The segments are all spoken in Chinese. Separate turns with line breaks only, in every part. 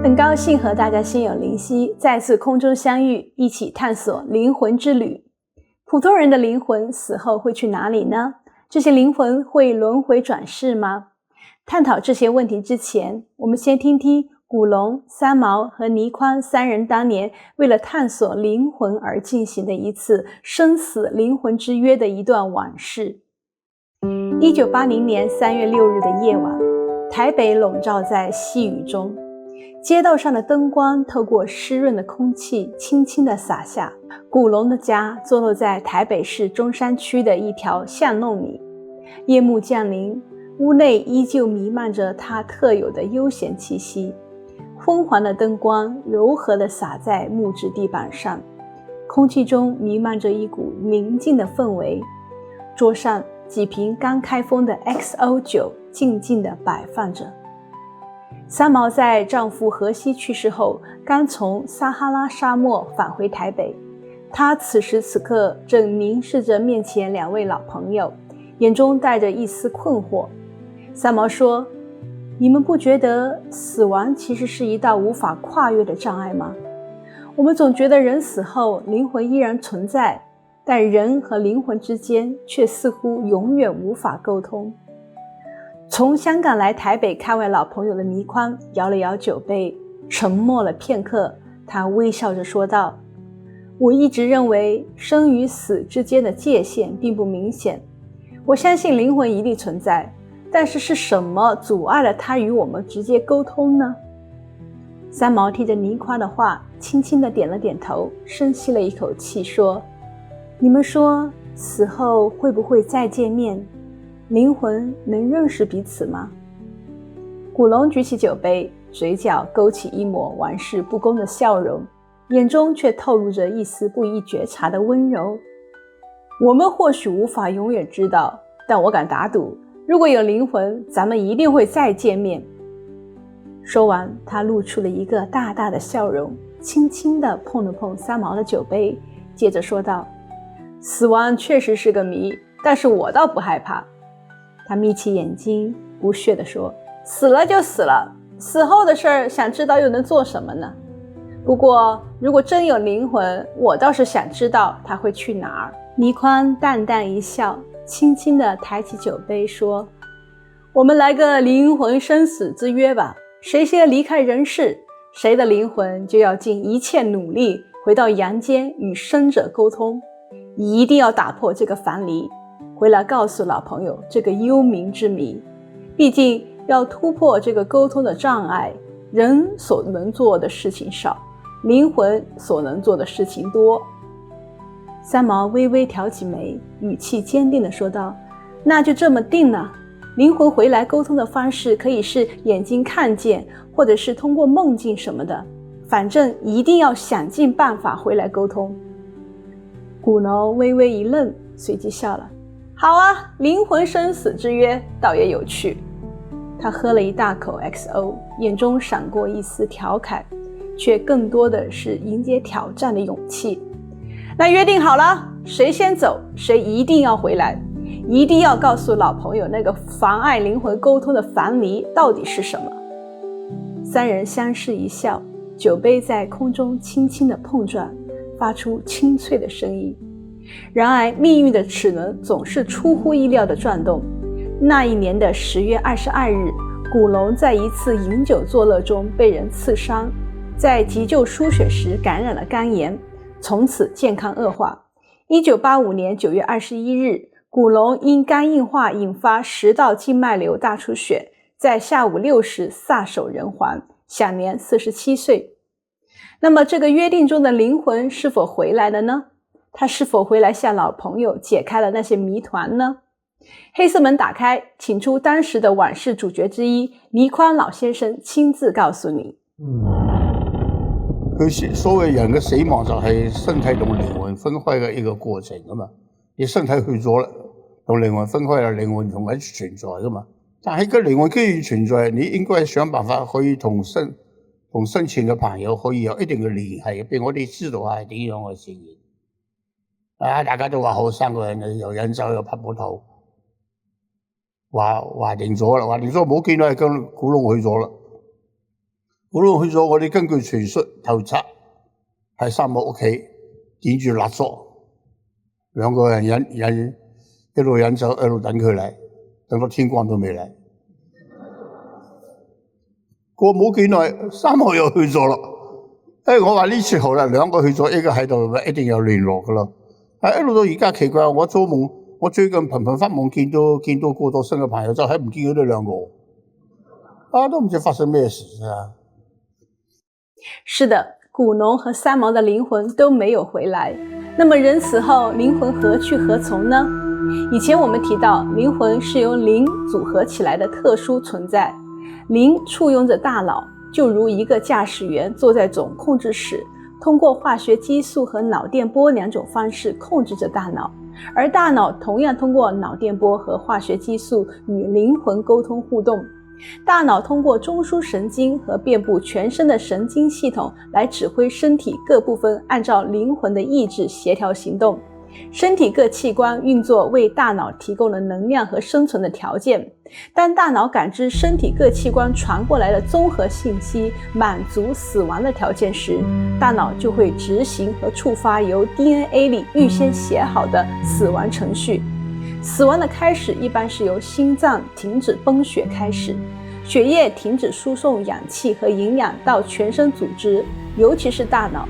很高兴和大家心有灵犀，再次空中相遇，一起探索灵魂之旅。普通人的灵魂死后会去哪里呢？这些灵魂会轮回转世吗？探讨这些问题之前，我们先听听古龙、三毛和倪匡三人当年为了探索灵魂而进行的一次生死灵魂之约的一段往事。1980年3月6日的夜晚，台北笼罩在细雨中，街道上的灯光透过湿润的空气轻轻地洒下。古龙的家坐落在台北市中山区的一条巷弄里，夜幕降临，屋内依旧弥漫着他特有的悠闲气息。昏黄的灯光柔和地洒在木质地板上，空气中弥漫着一股宁静的氛围。桌上几瓶刚开封的 XO 酒静静地摆放着。三毛在丈夫荷西去世后，刚从撒哈拉沙漠返回台北。她此时此刻正凝视着面前两位老朋友，眼中带着一丝困惑。三毛说：“你们不觉得死亡其实是一道无法跨越的障碍吗？我们总觉得人死后灵魂依然存在，但人和灵魂之间却似乎永远无法沟通。”从香港来台北看望老朋友的倪匡摇了摇酒杯，沉默了片刻，他微笑着说道：“我一直认为生与死之间的界限并不明显，我相信灵魂一定存在，但是是什么阻碍了它与我们直接沟通呢？”三毛听着倪匡的话，轻轻地点了点头，深吸了一口气说：“你们说死后会不会再见面？灵魂能认识彼此吗？”古龙举起酒杯，嘴角勾起一抹玩世不恭的笑容，眼中却透露着一丝不易觉察的温柔。“我们或许无法永远知道，但我敢打赌，如果有灵魂，咱们一定会再见面。”说完，他露出了一个大大的笑容，轻轻地碰了碰三毛的酒杯，接着说道：“死亡确实是个谜，但是我倒不害怕。”他眯起眼睛，不屑地说：“死了就死了，死后的事儿，想知道又能做什么呢？不过，如果真有灵魂，我倒是想知道他会去哪儿。”倪匡淡淡一笑，轻轻地抬起酒杯说：“我们来个灵魂生死之约吧，谁先离开人世，谁的灵魂就要尽一切努力回到阳间与生者沟通，一定要打破这个樊篱，回来告诉老朋友这个幽冥之谜。毕竟要突破这个沟通的障碍，人所能做的事情少，灵魂所能做的事情多。”三毛微微挑起眉，语气坚定地说道：“那就这么定了。灵魂回来沟通的方式可以是眼睛看见，或者是通过梦境什么的，反正一定要想尽办法回来沟通。”古龙微微一愣，随即笑了：“好啊，灵魂生死之约倒也有趣。”他喝了一大口 XO， 眼中闪过一丝调侃，却更多的是迎接挑战的勇气。“那约定好了，谁先走，谁一定要回来，一定要告诉老朋友那个妨碍灵魂沟通的樊篱到底是什么。”三人相视一笑，酒杯在空中轻轻地碰撞，发出清脆的声音。然而命运的齿轮总是出乎意料的转动。那一年的10月22日，古龙在一次饮酒作乐中被人刺伤，在急救输血时感染了肝炎，从此健康恶化。1985年9月21日，古龙因肝硬化引发食道静脉瘤大出血，在下午6时撒手人寰，享年47岁。那么这个约定中的灵魂是否回来了呢？他是否回来向老朋友解开了那些谜团呢？黑色门打开，请出当时的往事主角之一倪匡老先生亲自告诉你。
佢所謂人嘅死亡就係身體同靈魂分開嘅一個過程啊嘛，你身體去咗啦，同靈魂分開啦，靈魂同一存在噶嘛。但係個靈魂既然存在，你應該想辦法可以同生前嘅朋友可以有一定嘅聯繫，俾我哋知道係點樣嘅事情。大家都話好3個人又飲酒又拍膊頭，話定咗啦，話定咗冇見到係跟古龍去咗啦。無論去咗我哋根據傳說投賊喺沙漠屋企點住蠟燭，兩個人一路飲酒一路等佢嚟，等到天光都未嚟。過冇幾耐，3號又去咗啦。我話呢次好啦，兩個去咗，一個喺度，一定有聯絡噶啦。一路到而家奇怪，我做夢，我最近頻頻發夢見到過咗身嘅朋友，就係唔見佢哋兩個。都唔知發生咩事啊！
是的，古農和三毛的靈魂都沒有回來。那麼人死後，靈魂何去何從呢？以前我們提到，靈魂是由靈組合起來的特殊存在。靈簇擁着大腦，就如一個駕駛員坐在總控制室，通過化學激素和腦電波兩種方式控制着大腦，而大腦同樣通過腦電波和化學激素與靈魂溝通互動。大腦通過中樞神經和遍布全身的神經系統來指揮身體各部分按照靈魂的意志協調行動。身體各器官運作為大腦提供了能量和生存的條件。當大腦感知身體各器官傳過來的綜合信息滿足死亡的條件時，大腦就會執行和觸發由 DNA 裡預先寫好的死亡程序。死亡的開始一般是由心臟停止泵血開始，血液停止輸送氧氣和營養到全身組織，尤其是大腦。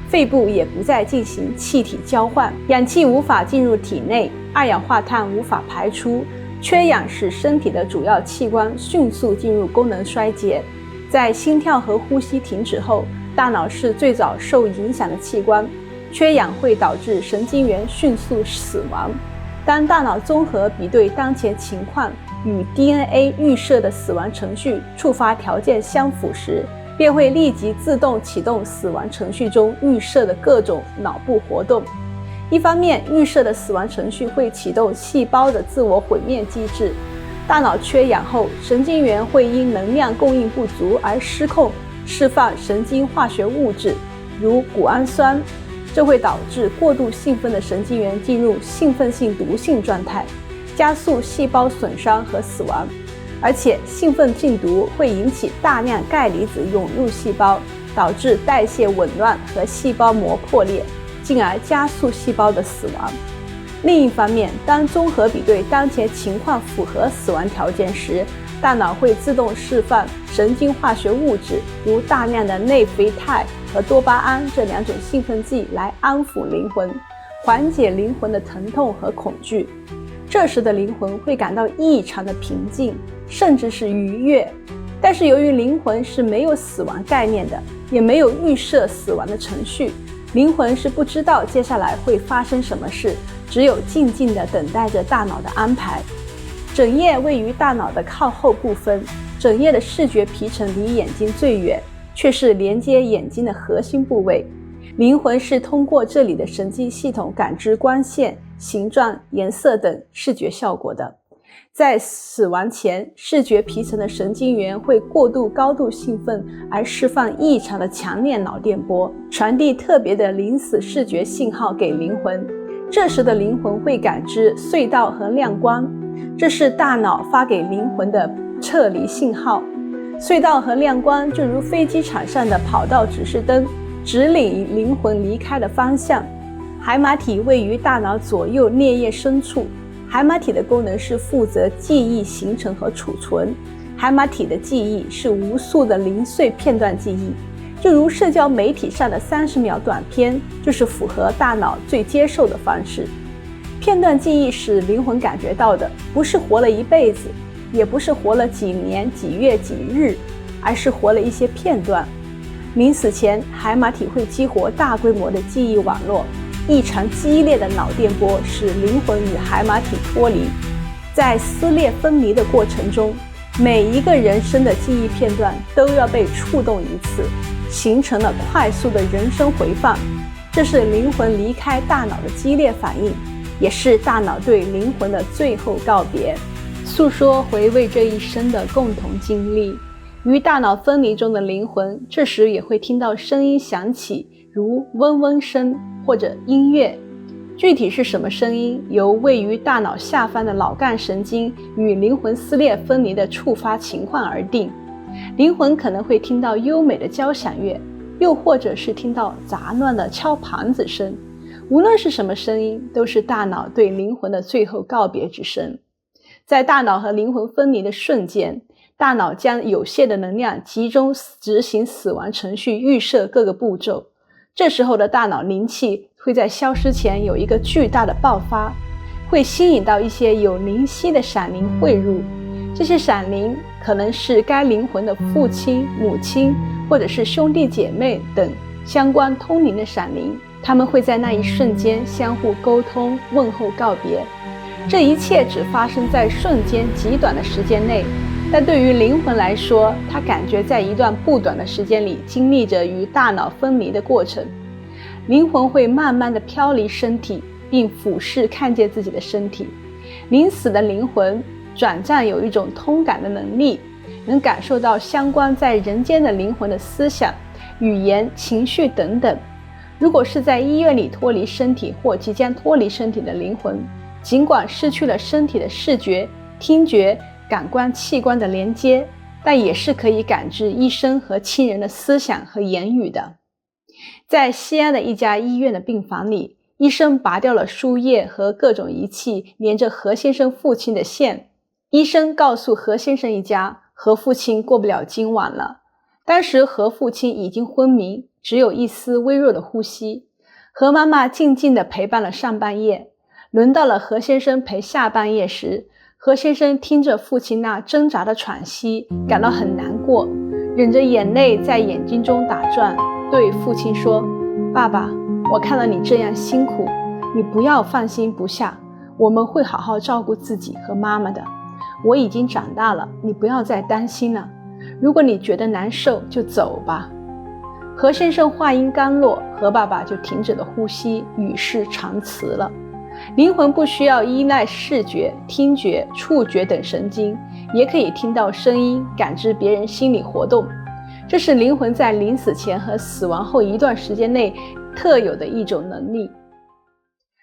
肺部也不再進行氣體交換，氧氣無法進入體內，二氧化碳無法排出，缺氧使身體的主要器官迅速進入功能衰竭。在心跳和呼吸停止後，大腦是最早受影響的器官，缺氧會導致神經元迅速死亡。當大腦綜合比對當前情況與 DNA 預設的死亡程序觸發條件相符時，便會立即自動啟動死亡程序中預設的各種腦部活動。一方面，預設的死亡程序會啟動細胞的自我毀滅機制。大腦缺氧後，神經元會因能量供應不足而失控，釋放神經化學物質，如谷氨酸。這會導致過度興奮的神經元進入興奮性毒性狀態，加速細胞損傷和死亡。而且興奮性毒會引起大量鈣離子湧入細胞，導致代謝紊亂和細胞膜破裂，進而加速細胞的死亡。另一方面，當綜合比對當前情況符合死亡條件時，大腦會自動釋放神經化學物質，如大量的內啡肽和多巴胺這兩種興奮劑來安撫靈魂，緩解靈魂的疼痛和恐懼。這時的靈魂會感到異常的平靜，甚至是愉悅。但是由於靈魂是沒有死亡概念的，也沒有預設死亡的程序，靈魂是不知道接下來會發生什麼事，只有靜靜地等待着大腦的安排。枕葉位於大腦的靠後部分，枕葉的視覺皮層離眼睛最遠，卻是連接眼睛的核心部位。靈魂是通過這裡的神經系統感知光線、形狀、顏色等視覺效果的。在死亡前，視覺皮層的神經元會過度高度興奮而釋放異常的強烈腦電波，傳遞特別的臨死視覺信號給靈魂。這時的靈魂會感知隧道和亮光，這是大腦發給靈魂的撤離信號。隧道和亮光就如飛機場上的跑道指示燈，指引靈魂離開的方向。海馬體位於大腦左右顳葉深處，海馬體的功能是負責記憶形成和儲存。海馬體的記憶是無數的零碎片段記憶，就如社交媒體上的30秒短片，就是符合大腦最接受的方式。片段記憶使靈魂感覺到的，不是活了一輩子，也不是活了幾年、幾月、幾日，而是活了一些片段。臨死前，海馬體會激活大規模的記憶網絡，異常激烈的腦電波使靈魂與海馬體脫離。在撕裂分離的過程中，每一個人生的記憶片段都要被觸動一次，形成了快速的人生回放。這是靈魂離開大腦的激烈反應，也是大腦對靈魂的最後告別，訴說回味這一生的共同經歷。與大腦分離中的靈魂，這時也會聽到聲音響起，如嗡嗡聲或者音樂。具體是什麼聲音，由位於大腦下方的腦幹神經與靈魂撕裂分離的觸發情況而定。灵魂可能会听到优美的交响乐，又或者是听到杂乱的敲盘子声。无论是什么声音，都是大脑对灵魂的最后告别之声。在大脑和灵魂分离的瞬间，大脑将有限的能量集中执行死亡程序，预设各个步骤。这时候的大脑灵气会在消失前有一个巨大的爆发，会吸引到一些有灵犀的闪灵汇入。这些闪灵可能是该灵魂的父亲、母亲，或者是兄弟姐妹等相关通灵的闪灵，他们会在那一瞬间相互沟通、问候告别。这一切只发生在瞬间极短的时间内，但对于灵魂来说，它感觉在一段不短的时间里经历着与大脑分离的过程。灵魂会慢慢地飘离身体，并俯视看见自己的身体。临死的灵魂转暂有一种通感的能力，能感受到相关在人间的灵魂的思想、语言、情绪等等。如果是在医院里脱离身体或即将脱离身体的灵魂，尽管失去了身体的视觉、听觉、感官器官的连接，但也是可以感知医生和亲人的思想和言语的。在西安的一家医院的病房里，医生拔掉了输液和各种仪器连着何先生父亲的线。医生告诉何先生一家，何父亲过不了今晚了。当时何父亲已经昏迷，只有一丝微弱的呼吸。何妈妈静静地陪伴了上半夜，轮到了何先生陪下半夜时，何先生听着父亲那挣扎的喘息，感到很难过，忍着眼泪在眼睛中打转，对父亲说：爸爸，我看到你这样辛苦，你不要放心不下，我们会好好照顾自己和妈妈的。我已经长大了，你不要再担心了。如果你觉得难受，就走吧。何先生话音刚落，何爸爸就停止了呼吸，与世长辞了。灵魂不需要依赖视觉、听觉、触觉等神经，也可以听到声音，感知别人心理活动。这是灵魂在临死前和死亡后一段时间内特有的一种能力。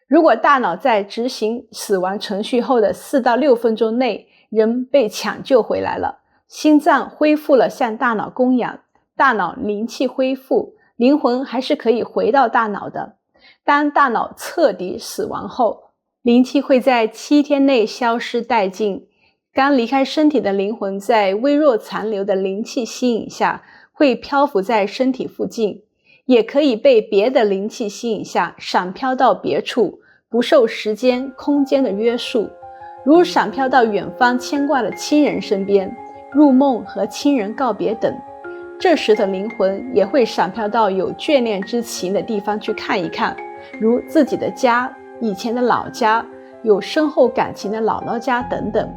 如果大脑在执行死亡程序后的4到6分钟内，人被抢救回来了，心脏恢复了向大脑供氧，大脑灵气恢复，灵魂还是可以回到大脑的。当大脑彻底死亡后，灵气会在7天内消失殆尽。刚离开身体的灵魂在微弱残留的灵气吸引下，会漂浮在身体附近，也可以被别的灵气吸引下闪飘到别处，不受时间、空间的约束，如闪飘到远方牵挂的亲人身边，入梦和亲人告别等。这时的灵魂也会闪飘到有眷恋之情的地方去看一看，如自己的家、以前的老家、有深厚感情的姥姥家等等。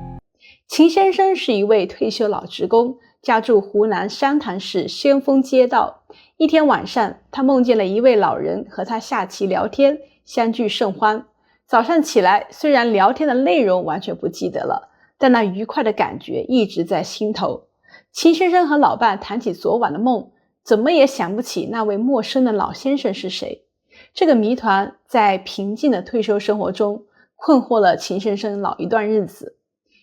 秦先生是一位退休老职工，家住湖南湘潭市先锋街道。一天晚上，他梦见了一位老人和他下棋聊天，相聚甚欢。早上起来，虽然聊天的内容完全不记得了，但那愉快的感觉一直在心头。秦先生和老伴谈起昨晚的梦，怎么也想不起那位陌生的老先生是谁。这个谜团在平静的退休生活中困惑了秦先生老一段日子。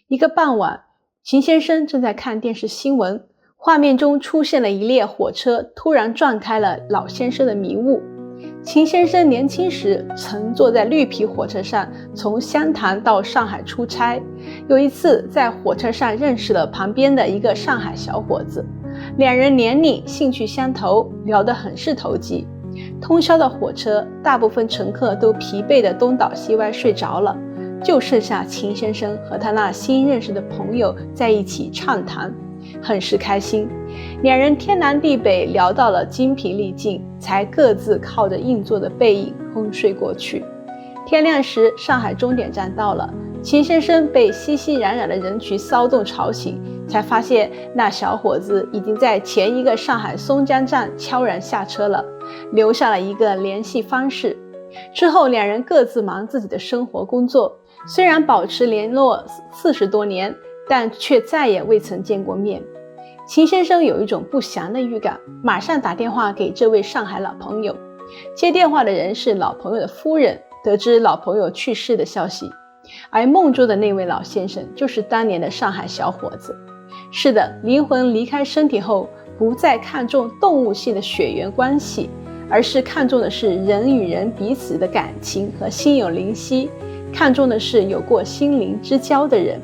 一个傍晚，秦先生正在看电视新闻，画面中出现了一列火车突然撞开了老先生的迷雾。秦先生年轻时曾坐在绿皮火车上从湘潭到上海出差，有一次在火车上认识了旁边的一个上海小伙子，两人年龄兴趣相投，聊得很是投机。通宵的火车，大部分乘客都疲惫得东倒西歪睡着了，就剩下秦先生和他那新认识的朋友在一起畅谈，很是开心。两人天南地北聊到了精疲力尽，才各自靠着硬座的背影昏睡过去。天亮时，上海终点站到了，秦先生被熙熙攘攘的人群骚动吵醒，才发现那小伙子已经在前一个上海松江站悄然下车了，留下了一个联系方式。之后两人各自忙自己的生活工作，虽然保持联络40多年，但却再也未曾见过面。秦先生有一种不祥的预感，马上打电话给这位上海老朋友。接电话的人是老朋友的夫人，得知老朋友去世的消息，而梦中的那位老先生就是当年的上海小伙子。是的，灵魂离开身体后，不再看重动物性的血缘关系，而是看重的是人与人彼此的感情和心有灵犀，看重的是有过心灵之交的人。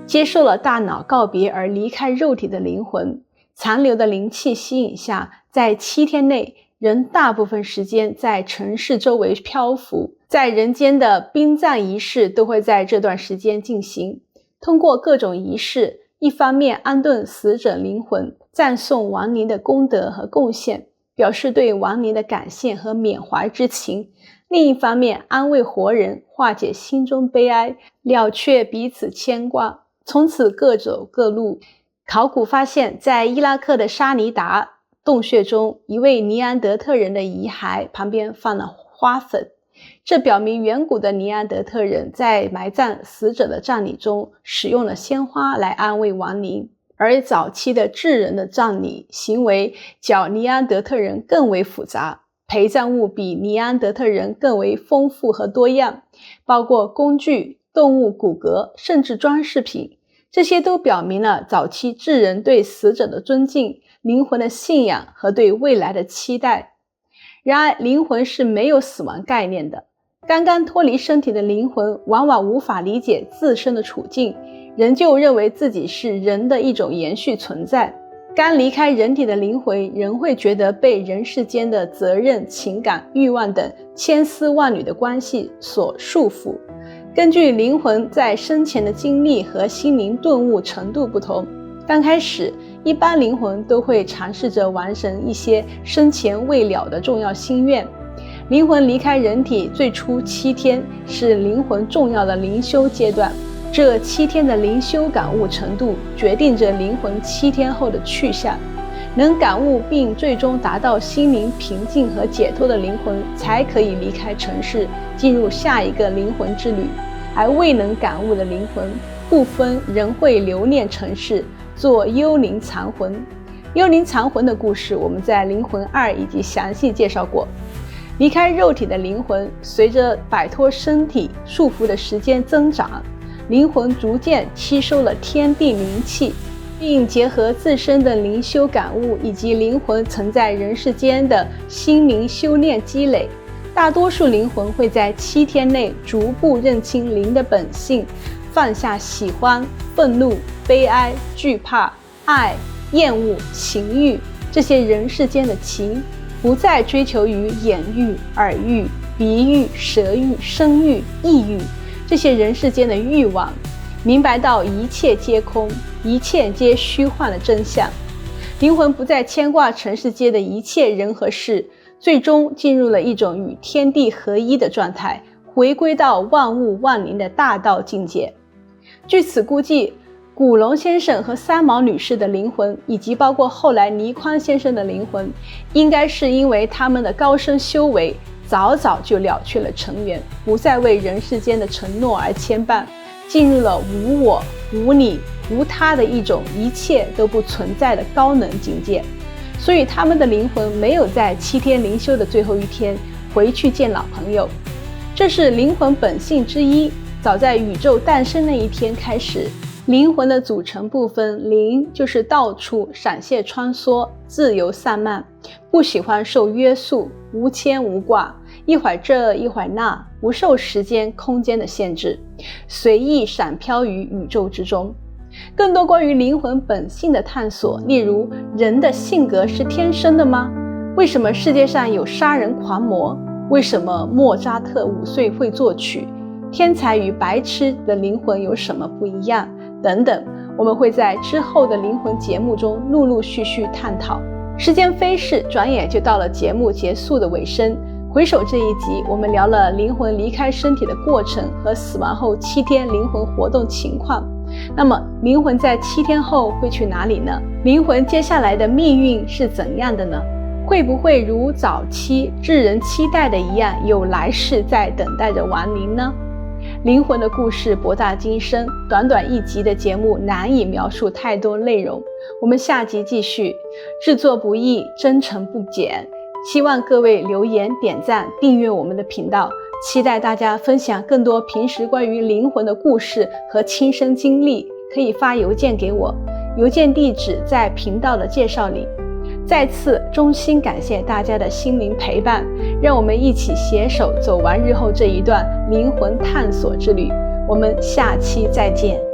接受了大脑告别而离开肉体的灵魂，残留的灵气吸引下，在7天内，人大部分时间在城市周围漂浮，在人间的殡葬仪式都会在这段时间进行。通过各种仪式，一方面安顿死者灵魂，赞颂亡灵的功德和贡献，表示对亡灵的感谢和缅怀之情；另一方面安慰活人，化解心中悲哀，了却彼此牵挂，从此各走各路。考古发现，在伊拉克的沙尼达洞穴中，一位尼安德特人的遗骸旁边放了花粉，这表明远古的尼安德特人在埋葬死者的葬礼中使用了鲜花来安慰亡灵，而早期的智人的葬礼行为较尼安德特人更为复杂，陪葬物比尼安德特人更为丰富和多样，包括工具、动物骨骼，甚至装饰品。这些都表明了早期智人对死者的尊敬、灵魂的信仰和对未来的期待。然而，灵魂是没有死亡概念的。刚刚脱离身体的灵魂往往无法理解自身的处境，仍旧认为自己是人的一种延续存在。刚离开人体的灵魂仍会觉得被人世间的责任、情感、欲望等千丝万缕的关系所束缚。根据灵魂在生前的经历和心灵顿悟程度不同，刚开始一般灵魂都会尝试着完成一些生前未了的重要心愿。灵魂离开人体最初7天是灵魂重要的灵修阶段，这7天的灵修感悟程度决定着灵魂7天后的去向。能感悟并最终达到心灵平静和解脱的灵魂才可以离开尘世，进入下一个灵魂之旅。而未能感悟的灵魂部分仍会留恋尘世，做幽灵残魂。幽灵残魂的故事我们在灵魂2已经详细介绍过。离开肉体的灵魂随着摆脱身体束缚的时间增长，灵魂逐渐吸收了天地灵气，并结合自身的灵修感悟以及灵魂曾在人世间的心灵修炼积累，大多数灵魂会在7天内逐步认清灵的本性，放下喜欢、愤怒、悲哀、惧怕、爱、厌恶、情欲这些人世间的情，不再追求于眼欲、耳欲、鼻欲、舌欲、身欲、意欲这些人世间的欲望，明白到一切皆空，一切皆虚幻的真相。灵魂不再牵挂尘世间的一切人和事，最终进入了一种与天地合一的状态，回归到万物万灵的大道境界。据此估计，古龙先生和三毛女士的灵魂，以及包括后来倪匡先生的灵魂，应该是因为他们的高深修为，早早就了却了尘缘，不再为人世间的承诺而牵绊，进入了无我、无你、无他的一种一切都不存在的高能境界。所以他们的灵魂没有在7天灵修的最后一天回去见老朋友，这是灵魂本性之一。早在宇宙诞生那一天开始，灵魂的组成部分灵就是到处闪现穿梭，自由散漫，不喜欢受约束，无牵无挂，一会儿这一会儿那，不受时间空间的限制，随意闪飘于宇宙之中。更多关于灵魂本性的探索，例如人的性格是天生的吗？为什么世界上有杀人狂魔？为什么莫扎特5岁会作曲？天才与白痴的灵魂有什么不一样？等等，我们会在之后的灵魂节目中陆陆续续探讨。时间飞逝，转眼就到了节目结束的尾声。回首这一集，我们聊了灵魂离开身体的过程和死亡后7天灵魂活动情况。那么灵魂在7天后会去哪里呢？灵魂接下来的命运是怎样的呢？会不会如早期智人期待的一样，有来世在等待着亡灵呢？灵魂的故事博大精深，短短1集的节目难以描述太多内容。我们下集继续，制作不易，真诚不减。希望各位留言、点赞、订阅我们的频道，期待大家分享更多平时关于灵魂的故事和亲身经历，可以发邮件给我。邮件地址在频道的介绍里。再次衷心感谢大家的心灵陪伴，让我们一起携手走完日后这一段灵魂探索之旅。我们下期再见。